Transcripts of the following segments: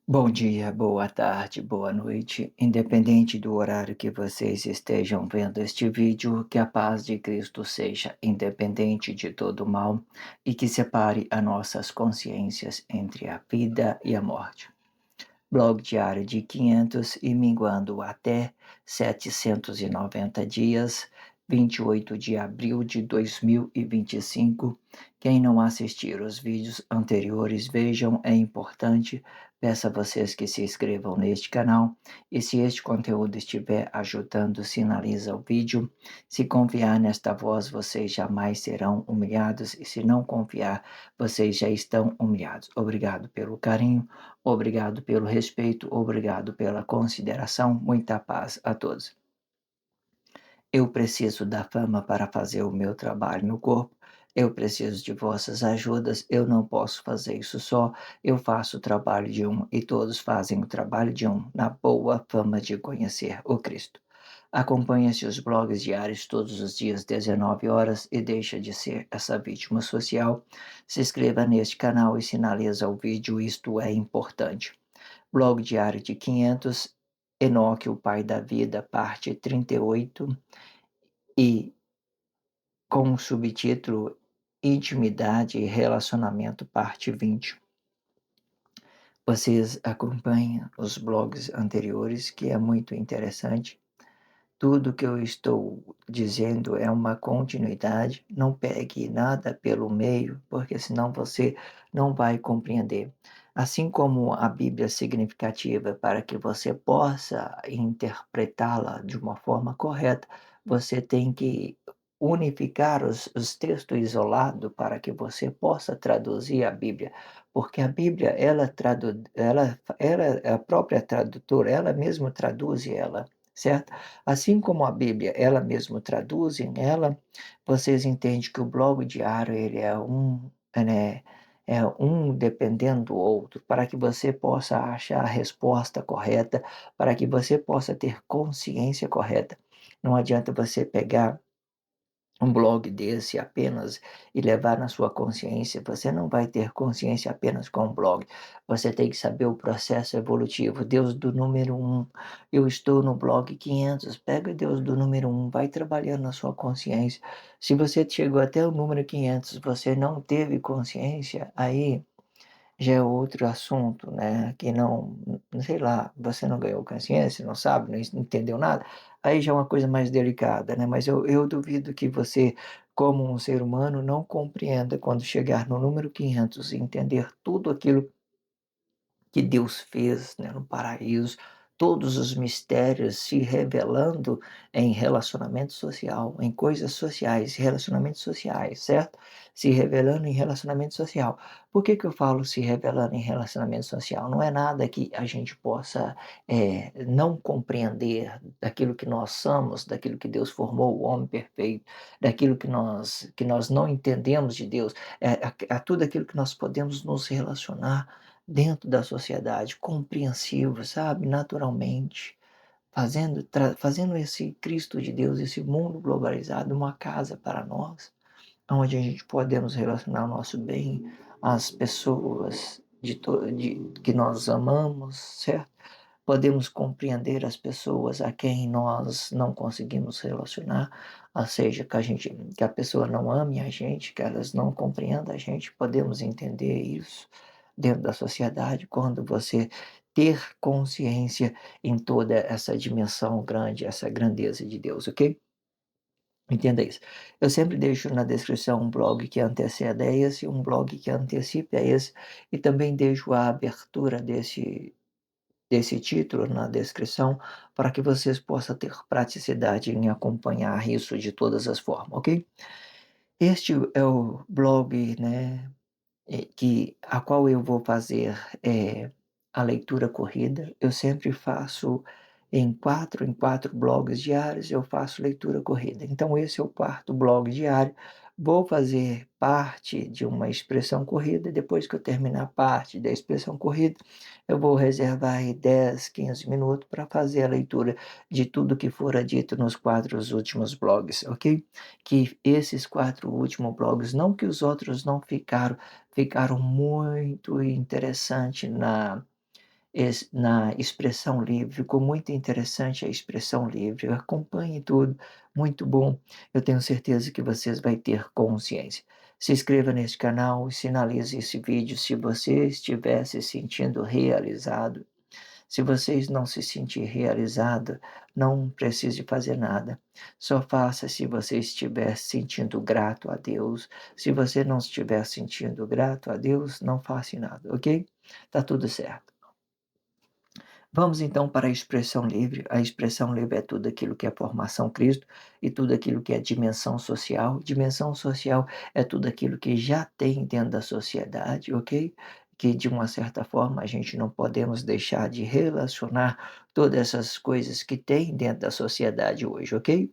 Bom dia, boa tarde, boa noite, independente do horário que vocês estejam vendo este vídeo, que a paz de Cristo seja independente de todo mal e que separe as nossas consciências entre a vida e a morte. Blog diário de 500 e minguando até 790 dias, 28 de abril de 2025. Quem não assistir os vídeos anteriores, vejam, é importante. Peço a vocês que se inscrevam neste canal e se este conteúdo estiver ajudando, sinaliza o vídeo. Se confiar nesta voz, vocês jamais serão humilhados e se não confiar, vocês já estão humilhados. Obrigado pelo carinho. Obrigado pelo respeito, obrigado pela consideração, muita paz a todos. Eu preciso da fama para fazer o meu trabalho no corpo. Eu preciso de vossas ajudas. Eu não posso fazer isso só. Eu faço o trabalho de um e todos fazem o trabalho de um, na boa fama de conhecer o Cristo. Acompanhe-se os blogs diários todos os dias, 19 horas, e deixa de ser essa vítima social. Se inscreva neste canal e sinaliza o vídeo, isto é importante. Blog diário de 500, Enoque, o pai da vida, parte 38, e com o subtítulo Intimidade e Relacionamento, parte 20. Vocês acompanham os blogs anteriores, que é muito interessante. Tudo que eu estou dizendo é uma continuidade. Não pegue nada pelo meio, porque senão você não vai compreender. Assim como a Bíblia é significativa para que você possa interpretá-la de uma forma correta, você tem que unificar os textos isolados para que você possa traduzir a Bíblia, porque a Bíblia ela é a própria tradutora, ela mesma traduz ela, certo? Assim como a Bíblia, ela mesma traduz em ela, vocês entendem que o blog diário ele é né, é um dependendo do outro, para que você possa achar a resposta correta, para que você possa ter consciência correta. Não adianta você pegar um blog desse apenas e levar na sua consciência, você não vai ter consciência apenas com um blog. Você tem que saber o processo evolutivo. Deus do número um, eu estou no blog 500. Pega Deus do número um, vai trabalhando na sua consciência. Se você chegou até o número 500, você não teve consciência, aí já é outro assunto, né? Que não, sei lá, você não ganhou consciência, não sabe, não entendeu nada, aí já é uma coisa mais delicada, né? Mas eu duvido que você, como um ser humano, não compreenda quando chegar no número 500 e entender tudo aquilo que Deus fez, né, no paraíso, todos os mistérios se revelando em relacionamento social, em coisas sociais, relacionamentos sociais, certo? Se revelando em relacionamento social. Por que que eu falo se revelando em relacionamento social? Não é nada que a gente possa não compreender daquilo que nós somos, daquilo que Deus formou, o homem perfeito, daquilo que nós não entendemos de Deus, a tudo aquilo que nós podemos nos relacionar dentro da sociedade, compreensivo, sabe, naturalmente, fazendo esse Cristo de Deus, esse mundo globalizado, uma casa para nós, onde a gente podemos relacionar o nosso bem às pessoas que nós amamos, certo? Podemos compreender as pessoas a quem nós não conseguimos relacionar, ou seja, que a pessoa não ame a gente, que elas não compreendam a gente, podemos entender isso dentro da sociedade quando você ter consciência em toda essa dimensão grande, essa grandeza de Deus, ok? Entenda isso. Eu sempre deixo na descrição um blog que antecede a esse, um blog que antecipe a esse, e também deixo a abertura desse título na descrição para que vocês possam ter praticidade em acompanhar isso de todas as formas, ok? Este é o blog, né, a qual eu vou fazer a leitura corrida. Eu sempre faço em quatro blogs diários, eu faço leitura corrida. Então, esse é o quarto blog diário. Vou fazer parte de uma expressão corrida. Depois que eu terminar a parte da expressão corrida, eu vou reservar aí 10, 15 minutos para fazer a leitura de tudo que fora dito nos quatro últimos blogs, ok? Que esses quatro últimos blogs, não que os outros não ficaram muito interessante na expressão livre. Ficou muito interessante a expressão livre. Acompanhe tudo, muito bom. Eu tenho certeza que vocês vai ter consciência. Se inscreva nesse canal e sinalize esse vídeo se você estiver se sentindo realizado. Se vocês não se sentir realizado, não precise fazer nada. Só faça se você estiver sentindo grato a Deus. Se você não estiver sentindo grato a Deus, não faça nada, ok? Tá tudo certo. Vamos então para a expressão livre. A expressão livre é tudo aquilo que é formação Cristo e tudo aquilo que é dimensão social. Dimensão social é tudo aquilo que já tem dentro da sociedade, ok? Que de uma certa forma a gente não podemos deixar de relacionar todas essas coisas que tem dentro da sociedade hoje, ok?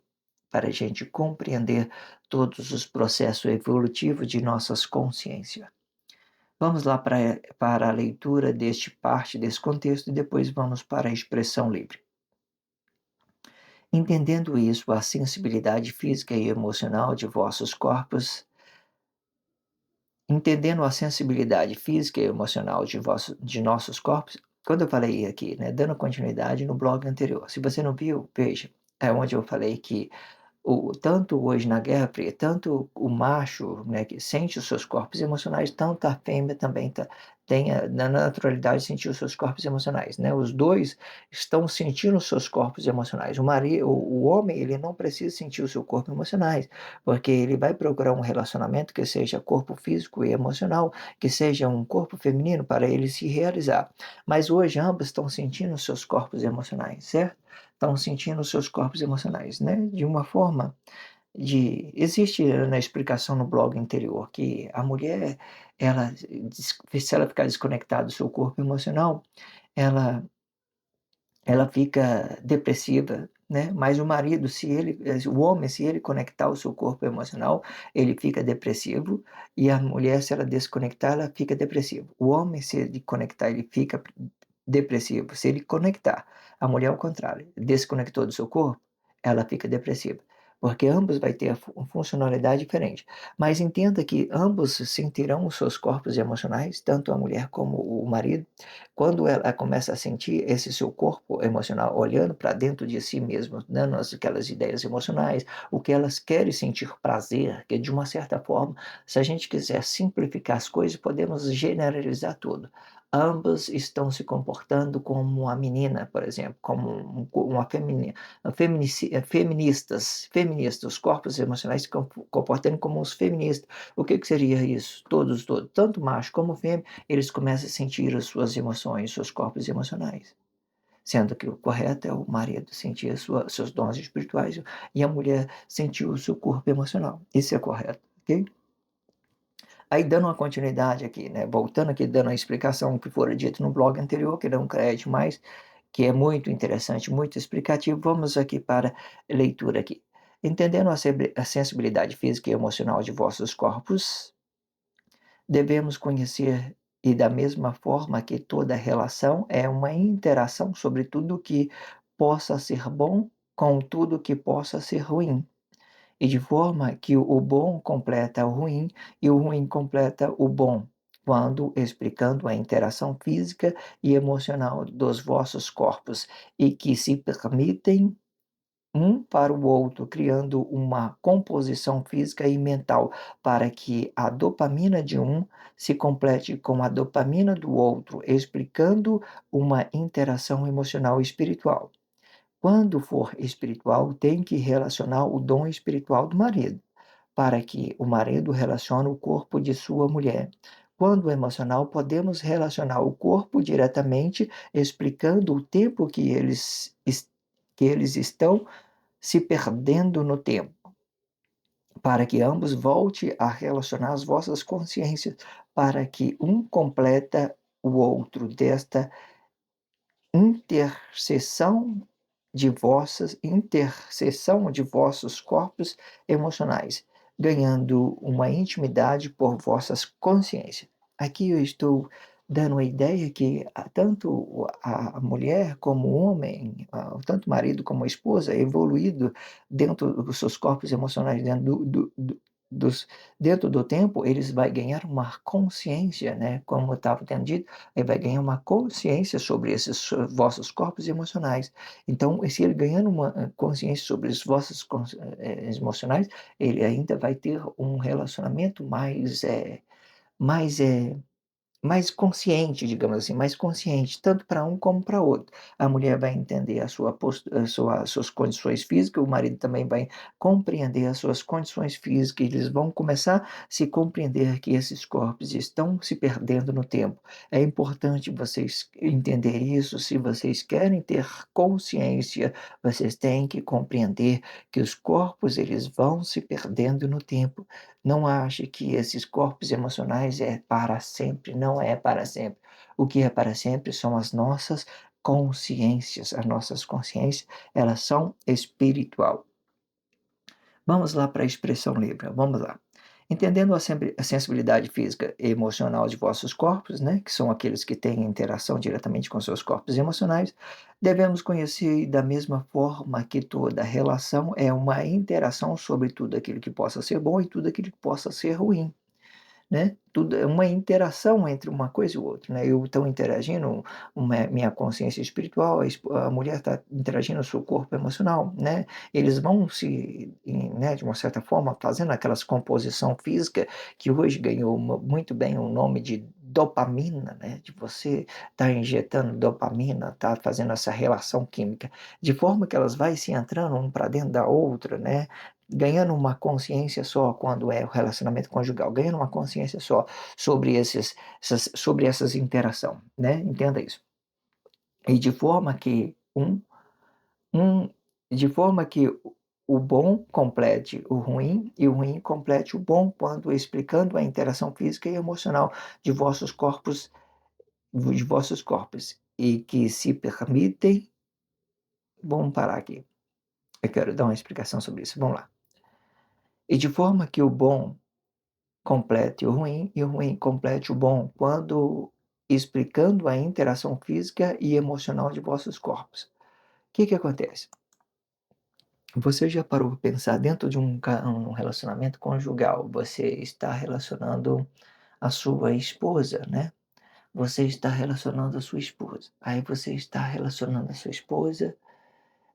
Para a gente compreender todos os processos evolutivos de nossas consciências. Vamos lá para a leitura deste parte desse contexto e depois vamos para a expressão livre. Entendendo isso, a sensibilidade física e emocional de vossos corpos, entendendo a sensibilidade física e emocional de nossos corpos, quando eu falei aqui, né, dando continuidade no blog anterior, se você não viu, veja, é onde eu falei que tanto hoje na Guerra Fria, tanto o macho, né, que sente os seus corpos emocionais, tanto a fêmea também tem na naturalidade de sentir os seus corpos emocionais, né? Os dois estão sentindo os seus corpos emocionais. O homem, ele não precisa sentir o seu corpo emocionais, porque ele vai procurar um relacionamento que seja corpo físico e emocional, que seja um corpo feminino para ele se realizar. Mas hoje ambos estão sentindo os seus corpos emocionais, certo? Estão sentindo os seus corpos emocionais, né? De uma forma existe na explicação no blog anterior que a mulher, ela, se ela ficar desconectada do seu corpo emocional, ela ela fica depressiva, né, mas o marido, o homem, se ele conectar o seu corpo emocional, ele fica depressivo, e a mulher, se ela desconectar, ela fica depressiva. O homem, se ele conectar, ele fica depressivo. Se ele conectar, a mulher ao contrário, desconectou do seu corpo, ela fica depressiva, porque ambos vai ter a funcionalidade diferente. Mas entenda que ambos sentirão os seus corpos emocionais, tanto a mulher como o marido, quando ela começa a sentir esse seu corpo emocional olhando para dentro de si mesmo, dando aquelas ideias emocionais, o que elas querem sentir prazer, que de uma certa forma, se a gente quiser simplificar as coisas, podemos generalizar tudo. Ambas estão se comportando como uma menina, por exemplo, como uma feministas, os corpos emocionais se comportando como os feministas. O que seria isso? Todos, tanto macho como fêmea, eles começam a sentir as suas emoções, seus corpos emocionais. Sendo que o correto é o marido sentir seus dons espirituais e a mulher sentir o seu corpo emocional. Isso é correto, ok? Aí dando uma continuidade aqui, né, voltando aqui, dando a explicação que fora dito no blog anterior, que dá um crédito mais, que é muito interessante, muito explicativo, vamos aqui para a leitura aqui. Entendendo a sensibilidade física e emocional de vossos corpos, devemos conhecer, e da mesma forma que toda relação é uma interação sobre tudo que possa ser bom com tudo que possa ser ruim, e de forma que o bom completa o ruim e o ruim completa o bom, quando explicando a interação física e emocional dos vossos corpos, e que se permitem um para o outro, criando uma composição física e mental para que a dopamina de um se complete com a dopamina do outro, explicando uma interação emocional e espiritual. Quando for espiritual, tem que relacionar o dom espiritual do marido, para que o marido relacione o corpo de sua mulher. Quando emocional, podemos relacionar o corpo diretamente, explicando o tempo que eles estão se perdendo no tempo, para que ambos volte a relacionar as vossas consciências, para que um completa o outro desta interseção de vossos corpos emocionais, ganhando uma intimidade por vossas consciências. Aqui eu estou dando a ideia que tanto a mulher como o homem, tanto o marido como a esposa, evoluído dentro dos seus corpos emocionais, dentro dos dentro do tempo, eles vai ganhar uma consciência, né, como eu estava tendo dito, ele vai ganhar uma consciência sobre esses vossos corpos emocionais. Então, se ele ganhando uma consciência sobre os vossos emocionais, ele ainda vai ter um relacionamento mais, mais consciente, digamos assim, mais consciente, tanto para um como para outro. A mulher vai entender as suas condições físicas, o marido também vai compreender as suas condições físicas, eles vão começar a se compreender que esses corpos estão se perdendo no tempo. É importante vocês entenderem isso, se vocês querem ter consciência, vocês têm que compreender que os corpos eles vão se perdendo no tempo. Não ache que esses corpos emocionais é para sempre, não é para sempre. O que é para sempre são as nossas consciências. As nossas consciências, elas são espiritual. Vamos lá para a expressão livre, vamos lá. Entendendo a sensibilidade física e emocional de vossos corpos, né, que são aqueles que têm interação diretamente com seus corpos emocionais, devemos conhecer da mesma forma que toda relação é uma interação sobre tudo aquilo que possa ser bom e tudo aquilo que possa ser ruim, né? Tudo é uma interação entre uma coisa e outra, né? Eu estou interagindo, minha consciência espiritual, a mulher está interagindo o seu corpo emocional, né? Eles vão né, de uma certa forma, fazendo aquelas composição física que hoje ganhou muito bem o nome de dopamina, né? De você estar injetando dopamina, tá fazendo essa relação química, de forma que elas vai se entrando um para dentro da outra, né? Ganhando uma consciência só quando é o relacionamento conjugal, ganhando uma consciência só sobre sobre essas interação, né? Entenda isso. E de forma que um de forma que o bom complete o ruim e o ruim complete o bom quando explicando a interação física e emocional de vossos corpos e que se permitem. Vamos parar aqui. Eu quero dar uma explicação sobre isso. Vamos lá. E de forma que o bom complete o ruim e o ruim complete o bom, quando explicando a interação física e emocional de vossos corpos. O que que acontece? Você já parou para pensar dentro de um relacionamento conjugal, você está relacionando a sua esposa, né? Você está relacionando a sua esposa. Aí você está relacionando a sua esposa.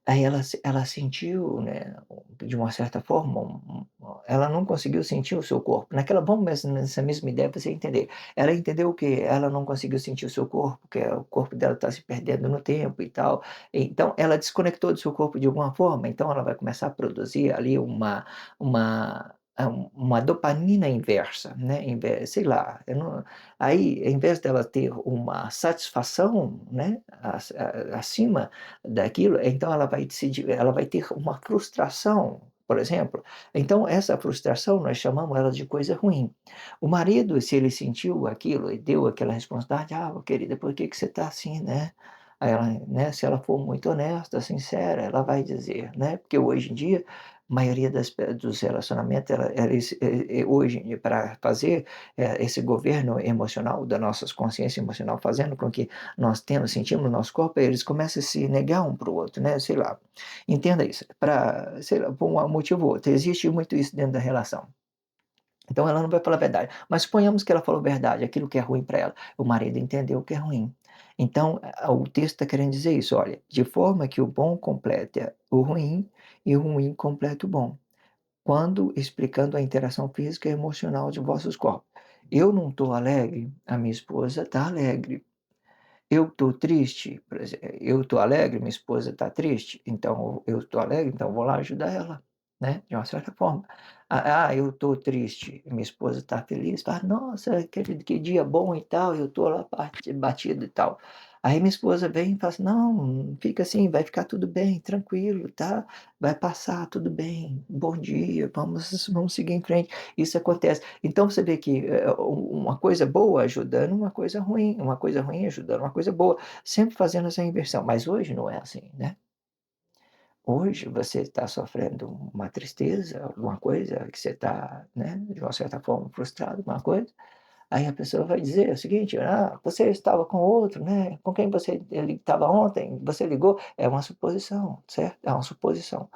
Aí ela sentiu, né, de uma certa forma, ela não conseguiu sentir o seu corpo. Vamos nessa mesma ideia para você entender. Ela entendeu que ela não conseguiu sentir o seu corpo, que o corpo dela está se perdendo no tempo e tal. Então ela desconectou do seu corpo de alguma forma, então ela vai começar a produzir ali uma dopamina inversa, né, sei lá, eu não aí, em vez dela ter uma satisfação, né, acima daquilo, então ela vai ter uma frustração, por exemplo. Então essa frustração nós chamamos ela de coisa ruim. O marido, se ele sentiu aquilo e deu aquela responsabilidade: "Ah, querida, por que que você está assim, né?" Aí ela, né, se ela for muito honesta, sincera, ela vai dizer, né, porque hoje em dia, a maioria dos relacionamentos, hoje, para fazer esse governo emocional da nossa consciência emocional, fazendo com que nós sentimos no nosso corpo, eles começam a se negar um para o outro, né? Sei lá. Entenda isso. Sei lá, por um motivo ou outro. Existe muito isso dentro da relação. Então ela não vai falar a verdade. Mas suponhamos que ela falou a verdade, aquilo que é ruim para ela. O marido entendeu que é ruim. Então, o texto está querendo dizer isso, olha, de forma que o bom completa o ruim e o ruim completa o bom, quando explicando a interação física e emocional de vossos corpos. Eu não estou alegre, a minha esposa está alegre. Eu estou triste, por exemplo, eu estou alegre, minha esposa está triste, então eu estou alegre, então vou lá ajudar ela, né, de uma certa forma. Eu estou triste, minha esposa está feliz, fala: "Nossa, que dia bom e tal", eu estou lá batido e tal. Aí minha esposa vem e fala assim: "Não, fica assim, vai ficar tudo bem, tranquilo, tá, vai passar, tudo bem, bom dia, vamos seguir em frente". Isso acontece. Então você vê que, uma coisa boa ajudando uma coisa ruim ajudando uma coisa boa, sempre fazendo essa inversão, mas hoje não é assim, né. Hoje você está sofrendo uma tristeza, alguma coisa que você está, né, de uma certa forma frustrado, alguma coisa, aí a pessoa vai dizer o seguinte: "Ah, você estava com outro, né, com quem você ele estava ontem, você ligou", é uma suposição, certo? É uma suposição.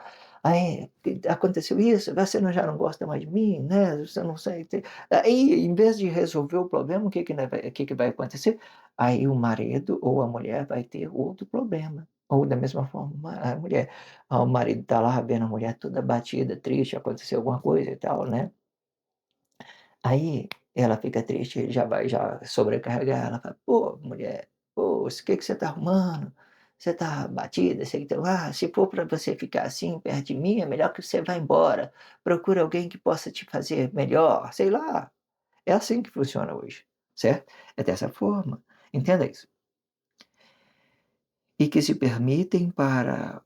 Aí, aconteceu isso, você não já não gosta mais de mim, né, você não sei te aí, em vez de resolver o problema, o que que vai acontecer? Aí o marido ou a mulher vai ter outro problema, ou da mesma forma a mulher. O marido tá lá vendo a mulher toda abatida, triste, aconteceu alguma coisa e tal, né. Aí ela fica triste, ele já vai já sobrecarregar, ela fala: "Pô, mulher, pô, o que você tá arrumando? Você tá batida, sei que lá, se for para você ficar assim perto de mim, é melhor que você vá embora, procura alguém que possa te fazer melhor", sei lá. É assim que funciona hoje, certo? É dessa forma, entenda isso. E que se permitem para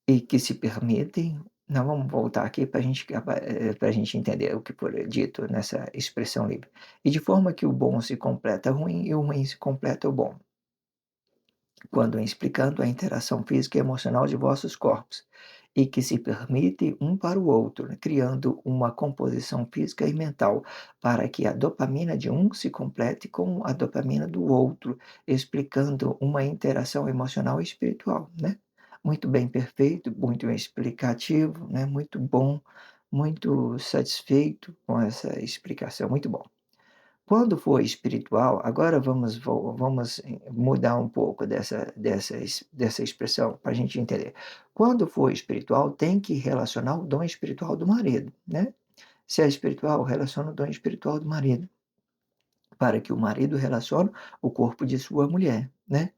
E que se permitem não, vamos voltar aqui para a gente entender o que foi dito nessa expressão livre. E de forma que o bom se completa ruim e o ruim se completa o bom, quando explicando a interação física e emocional de vossos corpos, e que se permite um para o outro, né, criando uma composição física e mental, para que a dopamina de um se complete com a dopamina do outro, explicando uma interação emocional e espiritual, né. Muito bem, perfeito, muito explicativo, né, muito bom, muito satisfeito com essa explicação, muito bom. Quando for espiritual, agora vamos mudar um pouco dessa expressão para a gente entender. Quando for espiritual, tem que relacionar o dom espiritual do marido, né. Se é espiritual, relaciona o dom espiritual do marido, para que o marido relacione o corpo de sua mulher, né.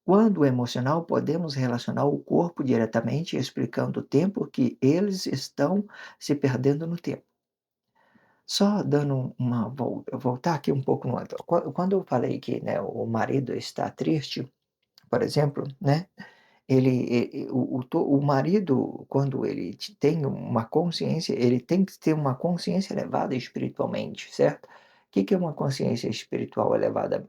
Quando emocional, podemos relacionar o corpo diretamente, explicando o tempo que eles estão se perdendo no tempo. Só dando voltar aqui um pouco no anterior. Quando eu falei que, né, o marido está triste, por exemplo, né, o marido, quando ele tem uma consciência, ele tem que ter uma consciência elevada espiritualmente, certo? O que que é uma consciência espiritual elevada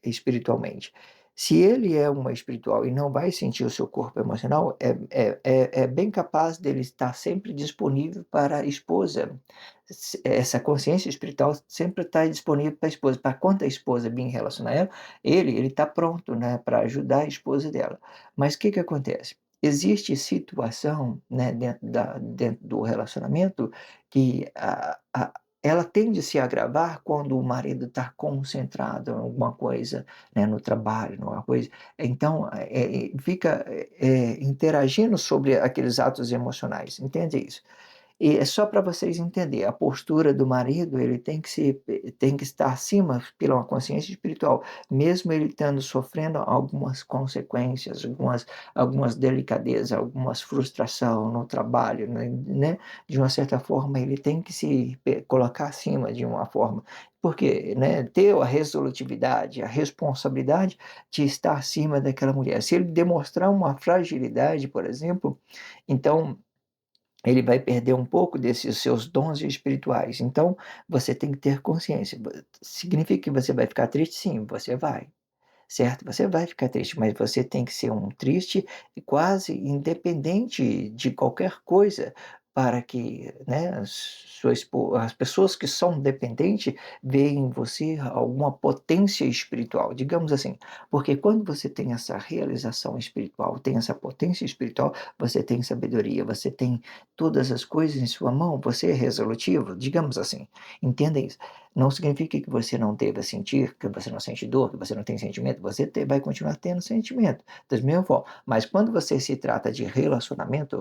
espiritualmente? Se ele é uma espiritual e não vai sentir o seu corpo emocional, é bem capaz dele estar sempre disponível para a esposa. Essa consciência espiritual sempre está disponível para a esposa. Para quando a esposa vir relacionar ela, ele está pronto, né, para ajudar a esposa dela. Mas o que que acontece? Existe situação, né, dentro do relacionamento que ela tende a se agravar quando o marido está concentrado em alguma coisa, né, no trabalho, numa coisa. Então, fica, interagindo sobre aqueles atos emocionais, entende isso? E é só para vocês entenderem, a postura do marido, ele tem que estar acima pela uma consciência espiritual, mesmo ele estando sofrendo algumas consequências, algumas delicadezas, algumas frustração no trabalho, né, de uma certa forma ele tem que se colocar acima de uma forma, porque, né, ter a resolutividade, a responsabilidade de estar acima daquela mulher. Se ele demonstrar uma fragilidade, por exemplo, então ele vai perder um pouco desses seus dons espirituais. Então, você tem que ter consciência. Significa que você vai ficar triste? Sim, você vai. Certo? Você vai ficar triste, mas você tem que ser um triste quase independente de qualquer coisa, para que, né, as pessoas que são dependentes veem em você alguma potência espiritual, digamos assim. Porque quando você tem essa realização espiritual, tem essa potência espiritual, você tem sabedoria, você tem todas as coisas em sua mão, você é resolutivo, digamos assim. Entenda isso. Não significa que você não deva sentir, que você não sente dor, que você não tem sentimento, vai continuar tendo sentimento, da mesma forma. Mas quando você se trata de relacionamento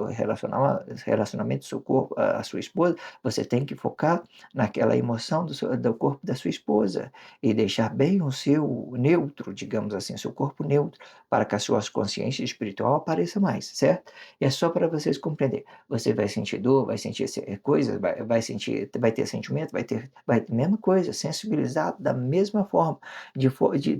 seu corpo, a sua esposa, você tem que focar naquela emoção do corpo da sua esposa e deixar bem o seu neutro, digamos assim, seu corpo neutro, para que a sua consciência espiritual apareça mais, certo? E é só para vocês compreender. Você vai sentir dor, vai sentir coisas, vai ter sentimento, mesma coisa, sensibilizado da mesma forma,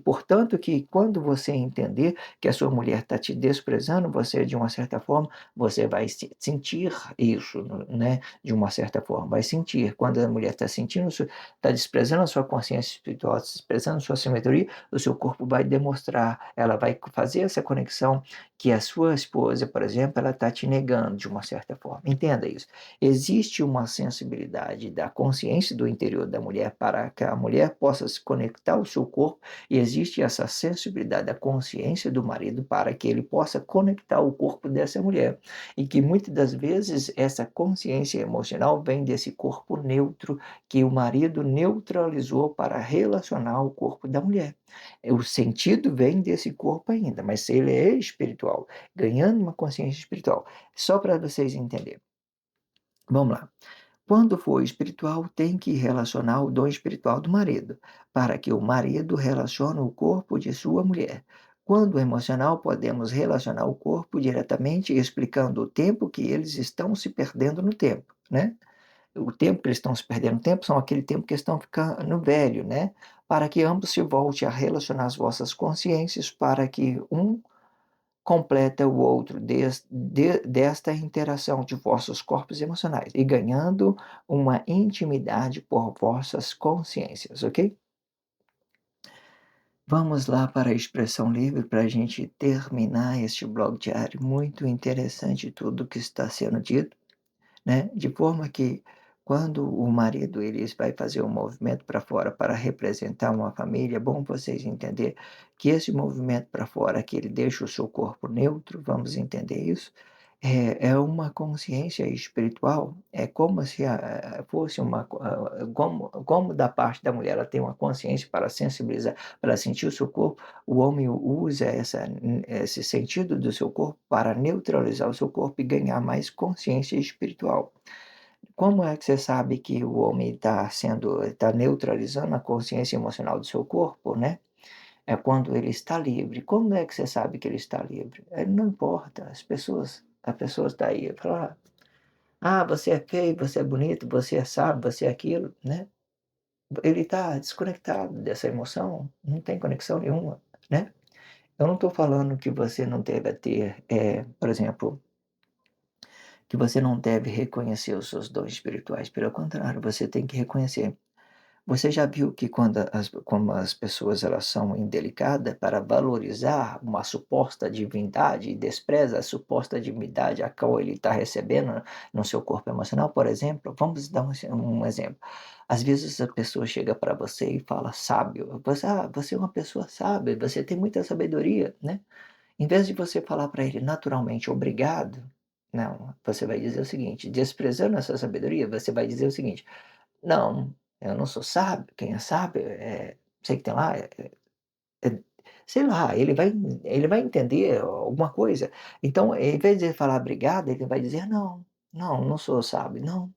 portanto que quando você entender que a sua mulher está te desprezando, você de uma certa forma, você vai sentir isso, né, de uma certa forma, vai sentir, quando a mulher está sentindo, está desprezando a sua consciência espiritual, desprezando a sua simetria, o seu corpo vai demonstrar, ela vai fazer essa conexão que a sua esposa, por exemplo, ela está te negando de uma certa forma. Entenda isso. Existe uma sensibilidade da consciência do interior da mulher para que a mulher possa se conectar ao seu corpo, e existe essa sensibilidade da consciência do marido para que ele possa conectar o corpo dessa mulher. E que muitas das vezes essa consciência emocional vem desse corpo neutro que o marido neutralizou para relacionar o corpo da mulher. O sentido vem desse corpo ainda, mas ele é espiritual, ganhando uma consciência espiritual. Só para vocês entenderem. Vamos lá. Quando for espiritual, tem que relacionar o dom espiritual do marido, para que o marido relacione o corpo de sua mulher. Quando emocional, podemos relacionar o corpo diretamente, explicando o tempo que eles estão se perdendo no tempo, né? O tempo que eles estão se perdendo no tempo são aquele tempo que estão ficando velho, né? Para que ambos se volte a relacionar as vossas consciências, para que um completa o outro desta interação de vossos corpos emocionais e ganhando uma intimidade por vossas consciências, ok? Vamos lá para a expressão livre para a gente terminar este blog diário. Muito interessante tudo que está sendo dito, né? De forma que quando o marido ele vai fazer um movimento para fora para representar uma família, é bom vocês entender que esse movimento para fora, que ele deixa o seu corpo neutro, vamos entender isso, é uma consciência espiritual, é como se fosse como da parte da mulher ela tem uma consciência para sensibilizar, para sentir o seu corpo, o homem usa esse sentido do seu corpo para neutralizar o seu corpo e ganhar mais consciência espiritual. Como é que você sabe que o homem está neutralizando a consciência emocional do seu corpo, né? É quando ele está livre. Como é que você sabe que ele está livre? Não importa, a pessoa está aí, fala, ah, você é feio, você é bonito, você é sábio, você é aquilo, né? Ele está desconectado dessa emoção, não tem conexão nenhuma, né? Eu não estou falando que você não deve ter, por exemplo, que você não deve reconhecer os seus dons espirituais. Pelo contrário, você tem que reconhecer. Você já viu que como as pessoas elas são indelicadas para valorizar uma suposta divindade e despreza a suposta divindade a qual ele está recebendo no seu corpo emocional, por exemplo? Vamos dar um exemplo. Às vezes a pessoa chega para você e fala sábio. Você é uma pessoa sábia, você tem muita sabedoria, né? Em vez de você falar para ele naturalmente obrigado, não, você vai dizer o seguinte, desprezando essa sabedoria, você vai dizer o seguinte: "Não, eu não sou sábio, quem é sábio sei que tem lá, é sei lá, ele vai entender alguma coisa". Então, em vez de ele falar obrigado, ele vai dizer: "Não, não, não sou sábio, não".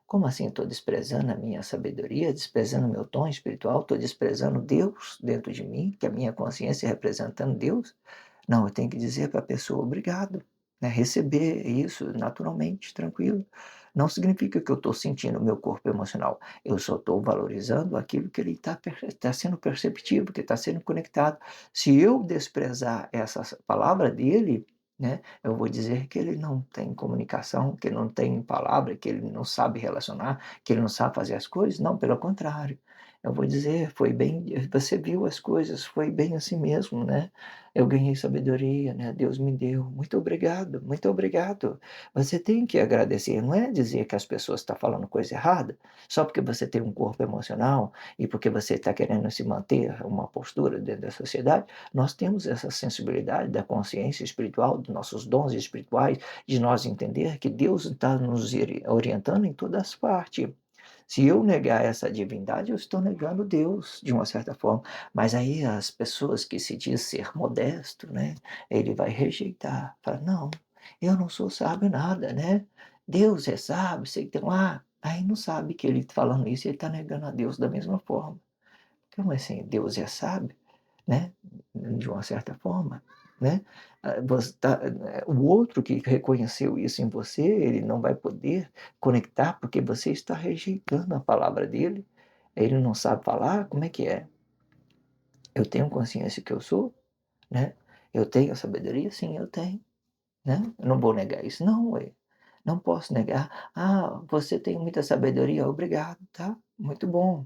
Como assim estou desprezando a minha sabedoria, desprezando o meu tom espiritual, estou desprezando Deus dentro de mim, que a minha consciência representando Deus? Não, eu tenho que dizer para a pessoa obrigado, né, receber isso naturalmente, tranquilo. Não significa que eu estou sentindo o meu corpo emocional, eu só estou valorizando aquilo que ele está sendo perceptivo, que está sendo conectado. Se eu desprezar essa palavra dele, né, eu vou dizer que ele não tem comunicação, que ele não tem palavra, que ele não sabe relacionar, que ele não sabe fazer as coisas. Não, pelo contrário. Eu vou dizer, foi bem, você viu as coisas, foi bem assim mesmo, né? Eu ganhei sabedoria, né? Deus me deu. Muito obrigado, muito obrigado. Você tem que agradecer, não é dizer que as pessoas estão falando coisa errada, só porque você tem um corpo emocional e porque você está querendo se manter uma postura dentro da sociedade. Nós temos essa sensibilidade da consciência espiritual, dos nossos dons espirituais, de nós entender que Deus está nos orientando em todas as partes. Se eu negar essa divindade, eu estou negando Deus, de uma certa forma. Mas aí as pessoas que se diz ser modesto, né, ele vai rejeitar, fala: "Não, eu não sou sábio nada, né, Deus é sábio, sei que tem lá". Aí não sabe que ele falando isso, ele está negando a Deus da mesma forma. Como assim, Deus é sábio, né, de uma certa forma, né. Você o outro que reconheceu isso em você, ele não vai poder conectar, porque você está rejeitando a palavra dele, ele não sabe falar, como é que é? Eu tenho consciência que eu sou, né, eu tenho sabedoria? Sim, eu tenho, né, eu não vou negar isso não, ué, não posso negar. "Ah, você tem muita sabedoria, obrigado, tá, muito bom,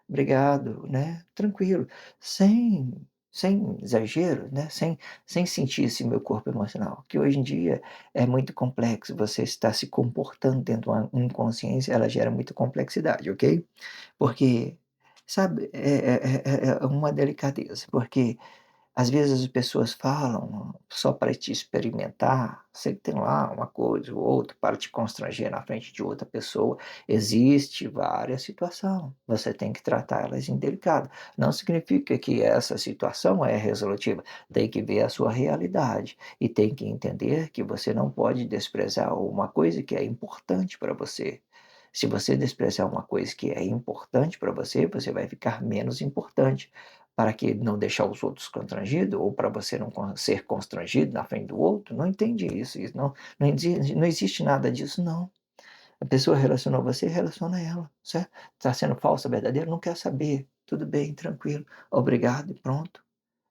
obrigado", né, tranquilo, sem sem exagero, né, sem sentir esse meu corpo emocional, que hoje em dia é muito complexo, você está se comportando dentro de uma inconsciência, ela gera muita complexidade, ok? Porque, sabe, é uma delicadeza, porque às vezes as pessoas falam só para te experimentar, você tem lá uma coisa ou outra para te constranger na frente de outra pessoa. Existe várias situações, você tem que tratá-las em delicado. Não significa que essa situação é resolutiva, tem que ver a sua realidade e tem que entender que você não pode desprezar uma coisa que é importante para você. Se você desprezar uma coisa que é importante para você, você vai ficar menos importante. Para que não deixar os outros constrangidos ou para você não ser constrangido na frente do outro? Não entendi isso, não existe nada disso não. A pessoa relacionou você, relaciona ela, certo? Está sendo falsa, verdadeira, não quer saber. Tudo bem, tranquilo, obrigado e pronto.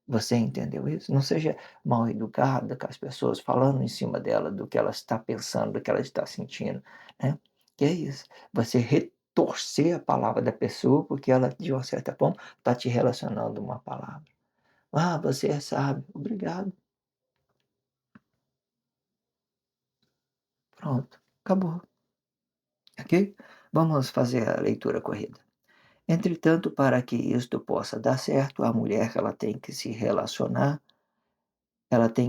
Você entendeu isso? Não seja mal educada com as pessoas, falando em cima dela, do que ela está pensando, do que ela está sentindo, né. Que é isso, você retorcer a palavra da pessoa, porque ela, de uma certa forma, está te relacionando uma palavra. "Ah, você é sábio", "Obrigado", pronto, acabou, ok? Vamos fazer a leitura corrida. Entretanto, para que isto possa dar certo, a mulher ela tem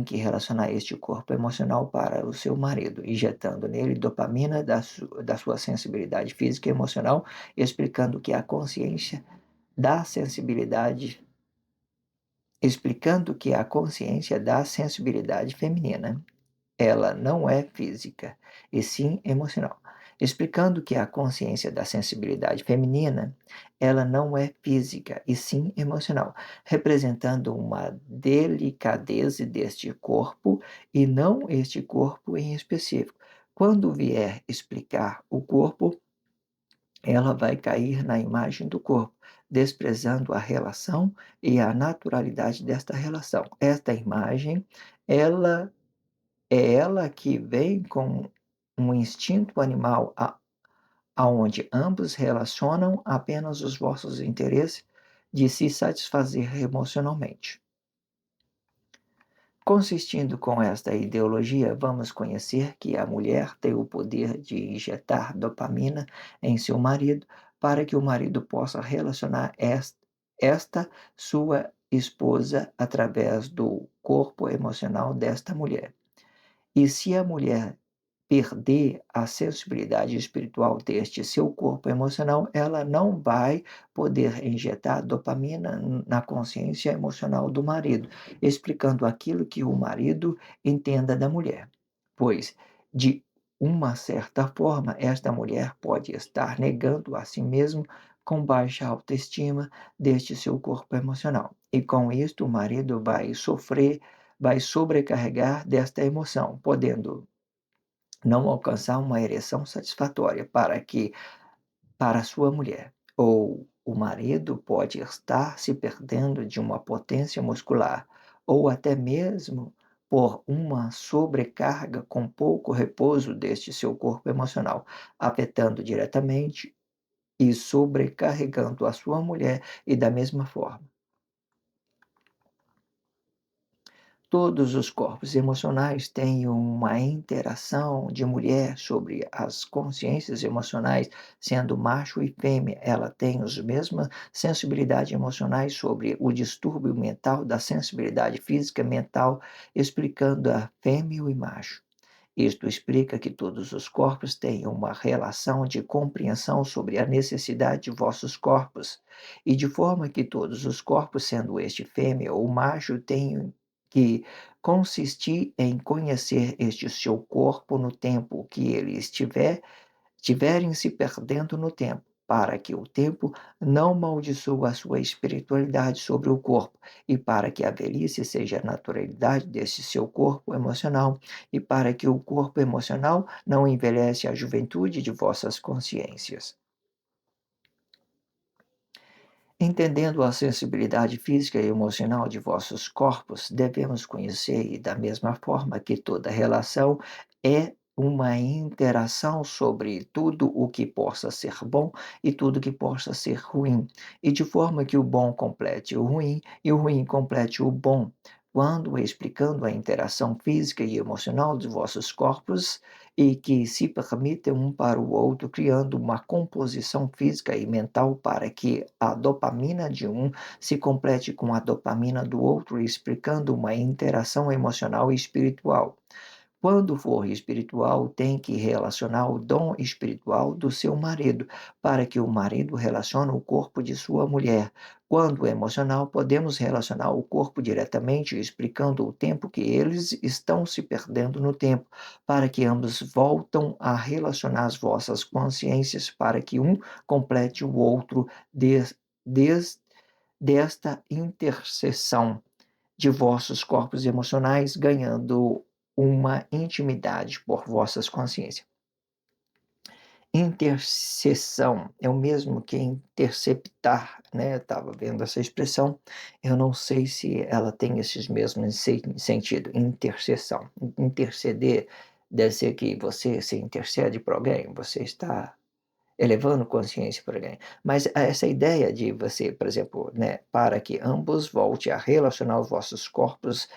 que relacionar este corpo emocional para o seu marido, injetando nele dopamina da sua sensibilidade física e emocional, da sensibilidade, explicando que a consciência da sensibilidade feminina ela não é física, e sim emocional. Explicando que a consciência da sensibilidade feminina, ela não é física, e sim emocional, representando uma delicadeza deste corpo e não este corpo em específico. Quando vier explicar o corpo, ela vai cair na imagem do corpo, desprezando a relação e a naturalidade desta relação. Esta imagem, ela é ela que vem com um instinto animal aonde ambos relacionam apenas os vossos interesses de se satisfazer emocionalmente. Consistindo com esta ideologia, vamos conhecer que a mulher tem o poder de injetar dopamina em seu marido para que o marido possa relacionar esta sua esposa através do corpo emocional desta mulher. E se a mulher perder a sensibilidade espiritual deste seu corpo emocional, ela não vai poder injetar dopamina na consciência emocional do marido, explicando aquilo que o marido entenda da mulher. Pois, de uma certa forma, esta mulher pode estar negando a si mesmo com baixa autoestima deste seu corpo emocional. E com isto, o marido vai sofrer, vai sobrecarregar desta emoção, podendo não alcançar uma ereção satisfatória para a sua mulher. Ou o marido pode estar se perdendo de uma potência muscular, ou até mesmo por uma sobrecarga com pouco repouso deste seu corpo emocional, afetando diretamente e sobrecarregando a sua mulher e da mesma forma. Todos os corpos emocionais têm uma interação de mulher sobre as consciências emocionais, sendo macho e fêmea, ela tem as mesmas sensibilidades emocionais sobre o distúrbio mental da sensibilidade física mental, explicando a fêmea e macho. Isto explica que todos os corpos têm uma relação de compreensão sobre a necessidade de vossos corpos, e de forma que todos os corpos, sendo este fêmea ou macho, têm que consistir em conhecer este seu corpo no tempo que ele estiverem se perdendo no tempo, para que o tempo não maldiçoa a sua espiritualidade sobre o corpo, e para que a velhice seja a naturalidade desse seu corpo emocional, e para que o corpo emocional não envelhece a juventude de vossas consciências. Entendendo a sensibilidade física e emocional de vossos corpos, devemos conhecer, e da mesma forma que toda relação é uma interação sobre tudo o que possa ser bom e tudo que possa ser ruim, e de forma que o bom complete o ruim e o ruim complete o bom. Quando explicando a interação física e emocional de vossos corpos e que se permitem um para o outro, criando uma composição física e mental para que a dopamina de um se complete com a dopamina do outro, explicando uma interação emocional e espiritual. Quando for espiritual, tem que relacionar o dom espiritual do seu marido, para que o marido relacione o corpo de sua mulher. Quando emocional, podemos relacionar o corpo diretamente, explicando o tempo que eles estão se perdendo no tempo, para que ambos voltam a relacionar as vossas consciências, para que um complete o outro des, desta interseção de vossos corpos emocionais, ganhando uma intimidade por vossas consciências. Intercessão é o mesmo que interceptar, né? Eu estava vendo essa expressão, eu não sei se ela tem esses mesmos sentido. Intercessão. Interceder deve ser que você se intercede por alguém, você está elevando consciência para alguém. Mas essa ideia de você, por exemplo, né, para que ambos volte a relacionar os vossos corpos,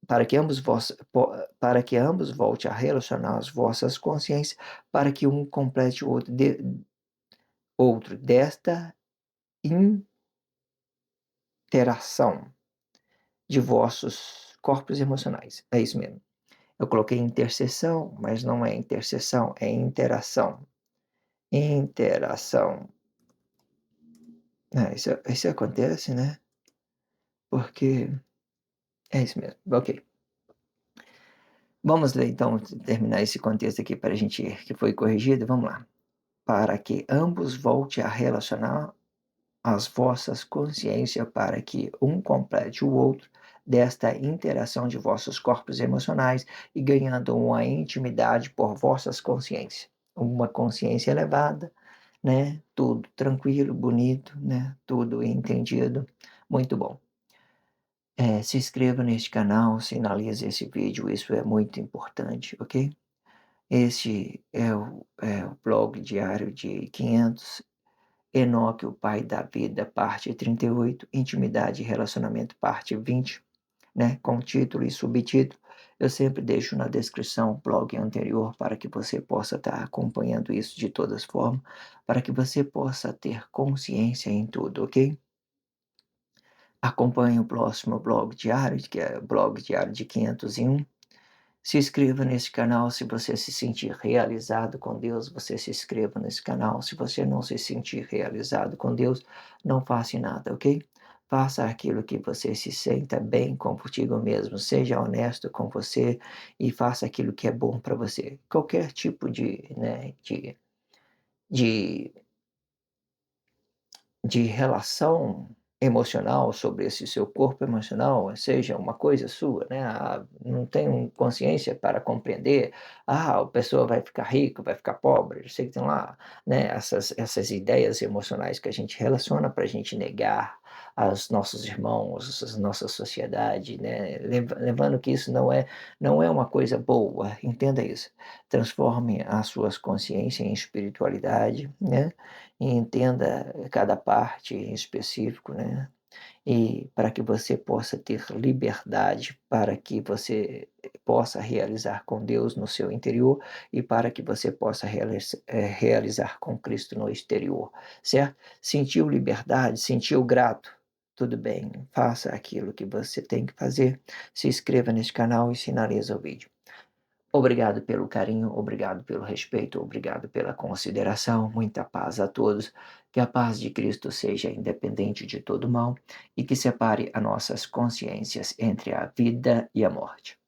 para que para que ambos volte a relacionar as vossas consciências, para que um complete o outro, outro desta interação de vossos corpos emocionais. É isso mesmo. Eu coloquei interseção, mas não é interseção, é interação. Interação. Isso acontece, né? Porque é isso mesmo. Ok. Vamos ler então, terminar esse contexto aqui para a gente, que foi corrigido. Vamos lá. Para que ambos volte a relacionar as vossas consciências, para que um complete o outro desta interação de vossos corpos emocionais e ganhando uma intimidade por vossas consciências. Uma consciência elevada, né? Tudo tranquilo, bonito, né? Tudo entendido. Muito bom. Se inscreva neste canal, sinalize esse vídeo, isso é muito importante, ok? Este é o blog diário de 500, Enoque, o Pai da Vida, parte 38, Intimidade e Relacionamento, parte 20, né? Com título e subtítulo. Eu sempre deixo na descrição o blog anterior para que você possa estar acompanhando isso de todas formas, para que você possa ter consciência em tudo, ok? Acompanhe o próximo blog diário, que é o blog diário de 501. Se inscreva nesse canal se você se sentir realizado com Deus, você se inscreva nesse canal. Se você não se sentir realizado com Deus, não faça nada, ok? Faça aquilo que você se sinta bem contigo mesmo, seja honesto com você e faça aquilo que é bom para você. Qualquer tipo de de relação emocional sobre esse seu corpo emocional, seja uma coisa sua, né? Não tenho consciência para compreender, a pessoa vai ficar rica, vai ficar pobre, eu sei que tem lá, né, essas ideias emocionais que a gente relaciona para a gente negar aos nossos irmãos, a nossa sociedade, né? Lembrando que isso não é uma coisa boa, entenda isso. Transforme as suas consciências em espiritualidade, né? E entenda cada parte em específico, né? E para que você possa ter liberdade, para que você possa realizar com Deus no seu interior e para que você possa realizar com Cristo no exterior, certo? Sentiu liberdade, sentiu grato? Tudo bem, faça aquilo que você tem que fazer, se inscreva nesse canal e finaliza o vídeo. Obrigado pelo carinho, obrigado pelo respeito, obrigado pela consideração. Muita paz a todos. Que a paz de Cristo seja independente de todo mal e que separe as nossas consciências entre a vida e a morte.